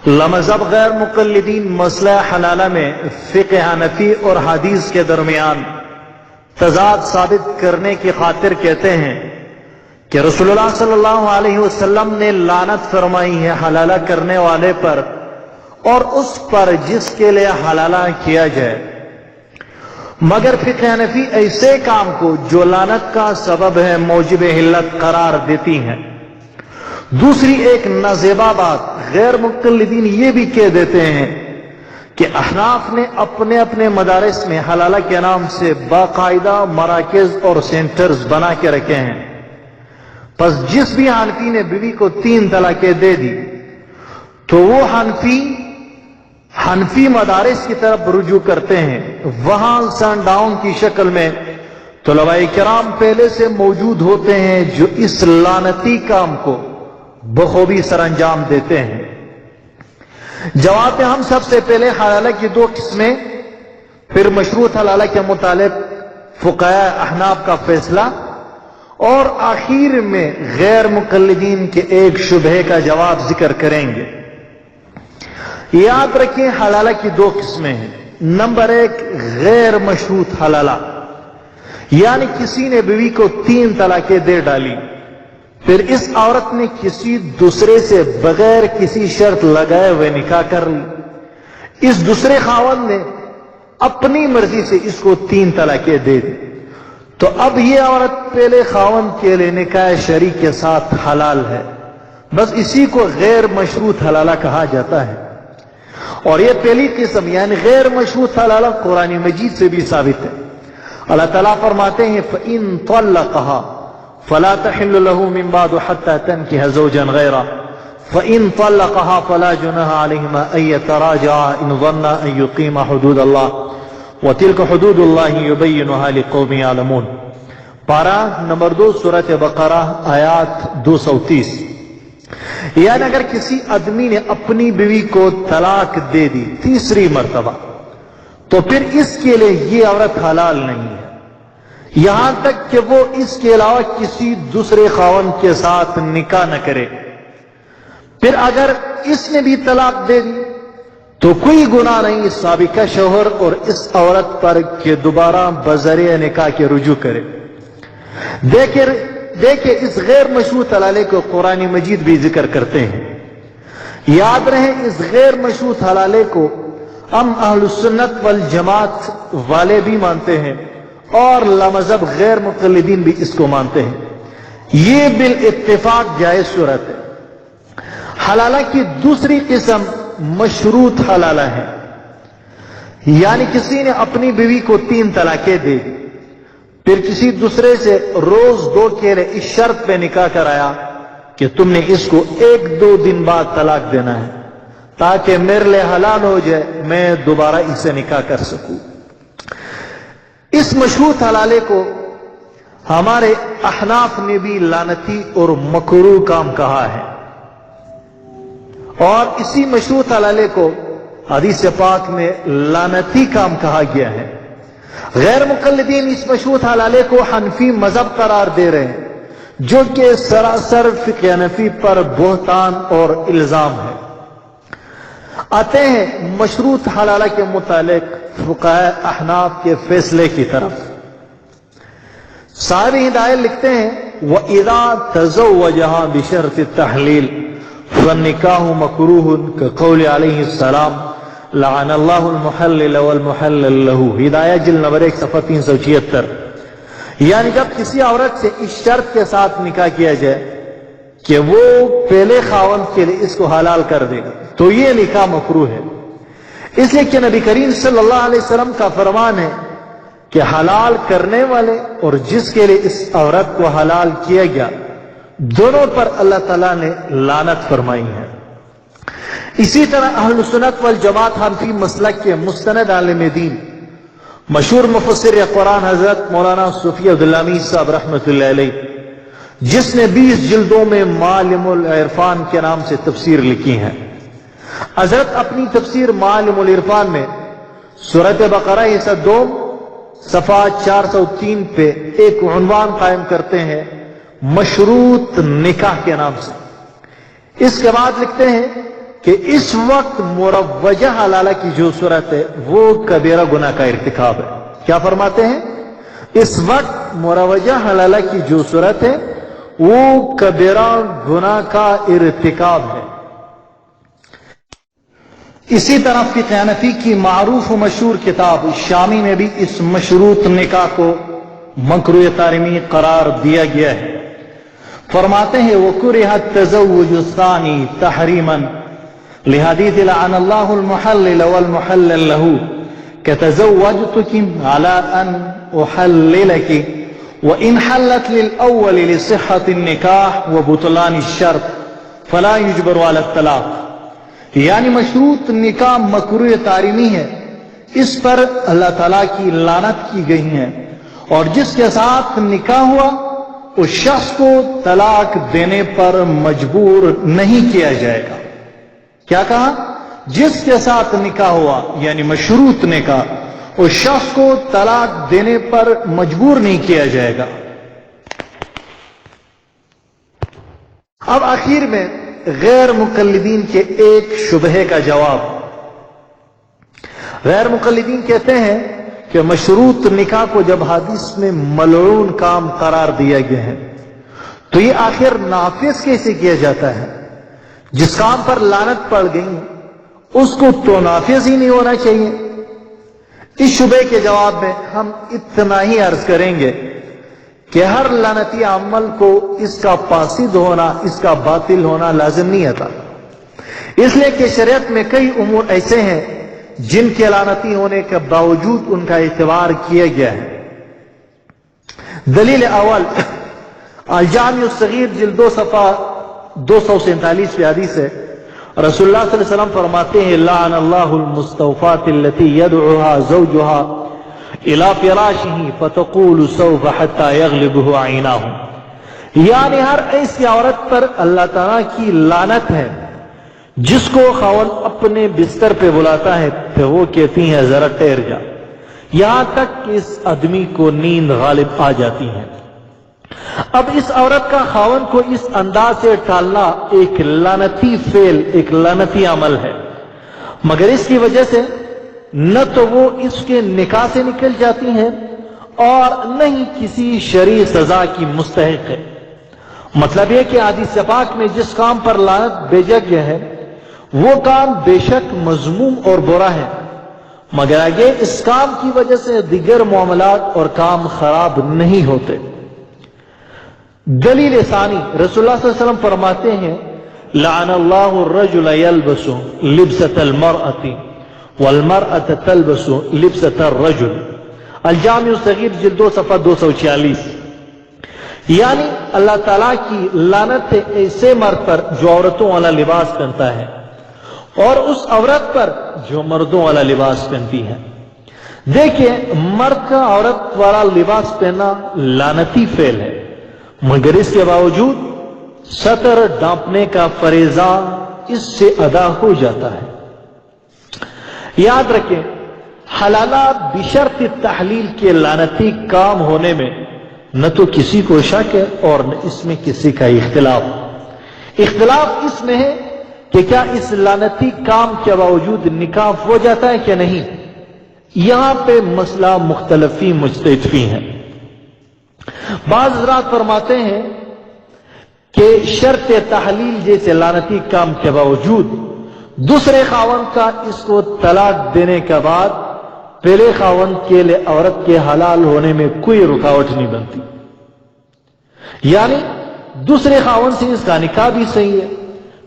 لامذہب غیر مقلدین مسئلہ حلالہ میں فقہ حنفی اور حدیث کے درمیان تضاد ثابت کرنے کی خاطر کہتے ہیں کہ رسول اللہ صلی اللہ علیہ وسلم نے لعنت فرمائی ہے حلالہ کرنے والے پر اور اس پر جس کے لیے حلالہ کیا جائے، مگر فقہ حنفی ایسے کام کو جو لعنت کا سبب ہے موجب حلت قرار دیتی ہیں۔ دوسری ایک نازیبا بات، غیر مقلدین یہ بھی کہہ دیتے ہیں کہ احناف نے اپنے اپنے مدارس میں حلالہ کے نام سے باقاعدہ مراکز اور سینٹرز بنا کے رکھے ہیں، پس جس بھی حنفی نے بیوی کو 3 طلاقیں دے دی تو وہ حنفی مدارس کی طرف رجوع کرتے ہیں۔ وہاں سن ڈاؤن کی شکل میں طلباء کرام پہلے سے موجود ہوتے ہیں جو اس لعنتی کام کو بخوبی سر انجام دیتے ہیں۔ جواب ہم سب سے پہلے حلالہ کی 2 قسمیں، پھر مشروط حلالہ کے متعلق فقہاء احناف کا فیصلہ، اور آخر میں غیر مقلدین کے ایک شبہے کا جواب ذکر کریں گے۔ یاد رکھیں حلالہ کی 2 قسمیں ہیں۔ نمبر 1 غیر مشروط حلالہ، یعنی کسی نے بیوی کو 3 طلاقیں دے ڈالی، پھر اس عورت نے کسی دوسرے سے بغیر کسی شرط لگائے ہوئے نکاح کر لی، اس دوسرے خاوند نے اپنی مرضی سے اس کو 3 طلاقیں دے دی، تو اب یہ عورت پہلے خاوند کے لیے نکاح شرعی کے ساتھ حلال ہے، بس اسی کو غیر مشروط حلالہ کہا جاتا ہے۔ اور یہ پہلی قسم یعنی غیر مشروط حلالہ قرآن مجید سے بھی ثابت ہے۔ اللہ تعالیٰ فرماتے ہیں فَإِن طَلَّقَهَا فَلَا تَحِلُّ لَهُ مِن بَعْدُ حَتَّى تَنكِحَ زَوْجًا غَيْرَهُ فَإِن طَلَّقَهَا فَلَا جُنَاحَ عَلَيْهِمَا أَن يَتَرَاجَعَا إِن ظَنَّا أَن يُقِيمَا حُدُودَ اللَّهِ وَتِلْكَ حُدُودُ اللَّهِ يُبَيِّنُهَا لِقَوْمٍ يَعْلَمُونَ۔ پارہ نمبر 2 سورۃ بقرہ آیات 230۔ یعنی اگر کسی آدمی نے اپنی بیوی کو طلاق دے دی 3 مرتبہ تو پھر اس کے لیے یہ عورت حلال نہیں ہے یہاں تک کہ وہ اس کے علاوہ کسی دوسرے خاوند کے ساتھ نکاح نہ کرے۔ پھر اگر اس نے بھی طلاق دے دی تو کوئی گناہ نہیں اس سابقہ شوہر اور اس عورت پر کہ دوبارہ بذریعہ نکاح کے رجوع کرے۔ دیکھیں اس غیر مشروط حلالے کو قرآن مجید بھی ذکر کرتے ہیں۔ یاد رہے اس غیر مشروط حلالے کو ہم اہل السنت والجماعت والے بھی مانتے ہیں اور لامذہب غیر مقلدین بھی اس کو مانتے ہیں۔ یہ بالاتفاق جائز صورت ہے۔ حلالہ کی دوسری قسم مشروط حلالہ ہے، یعنی کسی نے اپنی بیوی کو 3 طلاقیں دے دی، پھر کسی دوسرے سے روز 2 کے لیے اس شرط پہ نکاح کرایا کہ تم نے اس کو 1-2 دن بعد طلاق دینا ہے تاکہ میرے لیے حلال ہو جائے، میں دوبارہ اس سے نکاح کر سکوں۔ اس مشروط حلالے کو ہمارے احناف نے بھی لعنتی اور مکروہ کام کہا ہے، اور اسی مشروط حلالے کو حدیث پاک میں لعنتی کام کہا گیا ہے۔ غیر مقلدین اس مشروط حلالے کو حنفی مذہب قرار دے رہے ہیں، جو کہ سراسر فقہ حنفی پر بہتان اور الزام ہے۔ آتے ہیں مشروط حلالہ کے متعلق فقہاء احناف کے فیصلے کی طرف۔ صاحب ہدایت لکھتے ہیں وَإِذَا تَزَوَّجَهَا بِشَرْطِ التَّحْلِيلِ فَالنِّكَاحُ مَكْرُوهٌ كَقَوْلِ عَلَيْهِ السَّلَامُ لعن اللہ المحلل والمحلل لہ، ہدایت جلد نمبر 1 صفحہ 376۔ یعنی جب کسی عورت سے اس شرط کے ساتھ نکاح کیا جائے کہ وہ پہلے خاوند کے لیے اس کو حلال کر دے گا تو یہ نکاح مکروہ ہے، اس لیے کہ نبی کریم صلی اللہ علیہ وسلم کا فرمان ہے کہ حلال کرنے والے اور جس کے لیے اس عورت کو حلال کیا گیا دونوں پر اللہ تعالیٰ نے لعنت فرمائی ہے۔ اسی طرح اہل سنت والجماعت حنفی مسلک کے مستند عالم دین مشہور مفسر قرآن حضرت مولانا صوفی عبداللہ صاحب رحمۃ اللہ علیہ، جس نے 20 جلدوں میں معالم العرفان کے نام سے تفسیر لکھی ہے، حضرت اپنی تفسیر معالم العرفان میں سورۃ بقرہ حصہ 2 صفحہ 403 پہ ایک عنوان قائم کرتے ہیں مشروط نکاح کے نام سے۔ اس کے بعد لکھتے ہیں کہ اس وقت مروجہ حلالہ کی جو صورت ہے وہ کبیرہ گناہ کا ارتکاب ہے. کیا فرماتے ہیں؟ اس وقت مروجہ حلالہ کی جو صورت ہے وہ کبیرہ گناہ کا ارتکاب ہے. اسی طرح فقہ حنفی کی معروف و مشہور کتاب شامی میں بھی اس مشروط نکاح کو مکروہ تحریمی قرار دیا گیا ہے. فرماتے ہیں وَكُرِهَ التَّزَوُّجُ الثَّانِي تَحْرِيمًا لِحَدِيثِ لَعَنَ اللَّهُ الْمُحَلِّلَ وَالْمُحَلَّلَ لَهُ كَتَزَوَّجْتُكِ عَلَىٰ أَنْ أُحَلِّلَكِ وَإِنْ حَلَّتْ لِلْأَوَّلِ لِصِحَّةِ النِّكَاحِ وَبُطْلَانِ الشَّرْطِ فَلَا يُجْبَرُ عَلَى الطَّلَاقِ. یعنی مشروط نکاح مکروہ تحریمی ہے، اس پر اللہ تعالیٰ کی لعنت کی گئی ہے، اور جس کے ساتھ نکاح ہوا اس شخص کو طلاق دینے پر مجبور نہیں کیا جائے گا. کیا کہا؟ جس کے ساتھ نکاح ہوا یعنی مشروط نکاح، اس شخص کو طلاق دینے پر مجبور نہیں کیا جائے گا. اب آخر میں غیر مقلدین کے ایک شبہے کا جواب. غیر مقلدین کہتے ہیں کہ مشروط نکاح کو جب حدیث میں ملعون کام قرار دیا گیا ہے تو یہ آخر نافذ کیسے کیا جاتا ہے؟ جس کام پر لعنت پڑ گئی اس کو تو نافذ ہی نہیں ہونا چاہیے. اس شبہے کے جواب میں ہم اتنا ہی عرض کریں گے کہ ہر لعنتی عمل کو اس کا فاسد ہونا، اس کا باطل ہونا لازم نہیں آتا، اس لیے کہ شریعت میں کئی امور ایسے ہیں جن کے لعنتی ہونے کے باوجود ان کا اعتبار کیا گیا ہے. دلیل اول الجامع الصغیر جلد 2 صفحہ 247 پہ حدیث ہے. رسول اللہ صلی اللہ علیہ وسلم فرماتے ہیں لعن اللہ المستوفات التي يدعوها زوجها الى فراشه فتقول سوف حتى يغلبه عيناه. یعنی ہر ایسی عورت پر اللہ تعالیٰ کی لعنت ہے جس کو خاوند اپنے بستر پہ بلاتا ہے پھر وہ کہتی ہیں ذرا ٹھہر جا، یہاں تک کہ اس آدمی کو نیند غالب آ جاتی ہے. اب اس عورت کا خاوند کو اس انداز سے ٹالنا ایک لعنتی فعل، ایک لعنتی عمل ہے، مگر اس کی وجہ سے نہ تو وہ اس کے نکاح سے نکل جاتی ہیں اور نہ ہی کسی شرعی سزا کی مستحق ہے. مطلب یہ کہ حدیث پاک میں جس کام پر لعنت بھیجا گیا ہے وہ کام بے شک مذموم اور برا ہے، مگر آگے اس کام کی وجہ سے دیگر معاملات اور کام خراب نہیں ہوتے. دلیل ثانی رسول اللہ صلی اللہ علیہ وسلم فرماتے ہیں لعن اللہ الرجل يلبس لبسة المرأة والمرأة تلبس لبسة الرجل. الجامع الصغیر جلد 2 صفحہ 246. یعنی اللہ تعالیٰ کی لعنت ہے ایسے مرد پر جو عورتوں والا لباس پہنتا ہے اور اس عورت پر جو مردوں والا لباس پہنتی ہے. دیکھیں مرد کا عورت والا لباس پہننا لعنتی فعل ہے، مگر اس کے باوجود ستر ڈانپنے کا فریضہ اس سے ادا ہو جاتا ہے. یاد رکھیں حلالہ بشرط تحلیل کے لعنتی کام ہونے میں نہ تو کسی کو شک ہے اور نہ اس میں کسی کا اختلاف. اختلاف اس میں ہے کہ کیا اس لعنتی کام کے باوجود نکاح ہو جاتا ہے کہ نہیں. یہاں پہ مسئلہ مختلفی مجتہدی ہیں. بعض حضرات فرماتے ہیں کہ شرط تحلیل جیسے لعنتی کام کے باوجود دوسرے خاوند کا اس کو طلاق دینے کے بعد پہلے خاوند کے لیے عورت کے حلال ہونے میں کوئی رکاوٹ نہیں بنتی. یعنی دوسرے خاوند سے اس کا نکاح بھی صحیح ہے،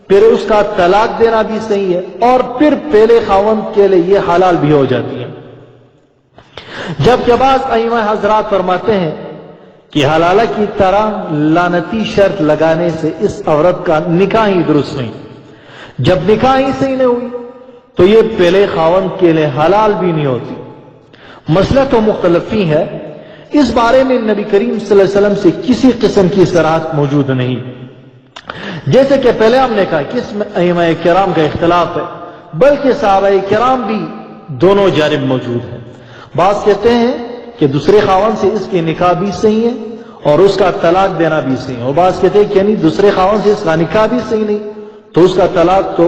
پھر اس کا طلاق دینا بھی صحیح ہے، اور پھر پہلے خاوند کے لیے یہ حلال بھی ہو جاتی ہے. جبکہ بعض ائمہ حضرات فرماتے ہیں کہ حلالہ کی طرح لعنتی شرط لگانے سے اس عورت کا نکاح ہی درست نہیں. جب نکاح ہی صحیح نہیں ہوئی تو یہ پہلے خاوند کے لیے حلال بھی نہیں ہوتی. مسئلہ تو مختلفی ہے، اس بارے میں نبی کریم صلی اللہ علیہ وسلم سے کسی قسم کی صراحت موجود نہیں. جیسے کہ پہلے ہم نے کہا کہ اس میں ائمہ کرام کا اختلاف ہے، بلکہ صحابہ کرام بھی دونوں جانب موجود ہیں. بعض کہتے ہیں کہ دوسرے خاوند سے اس کے نکاح بھی صحیح ہے اور اس کا طلاق دینا بھی صحیح ہے، اور بعض کہتے ہیں کہ یعنی دوسرے خاوند سے اس کا نکاح بھی صحیح نہیں تو اس کا طلاق تو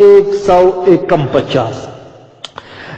151।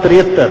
73।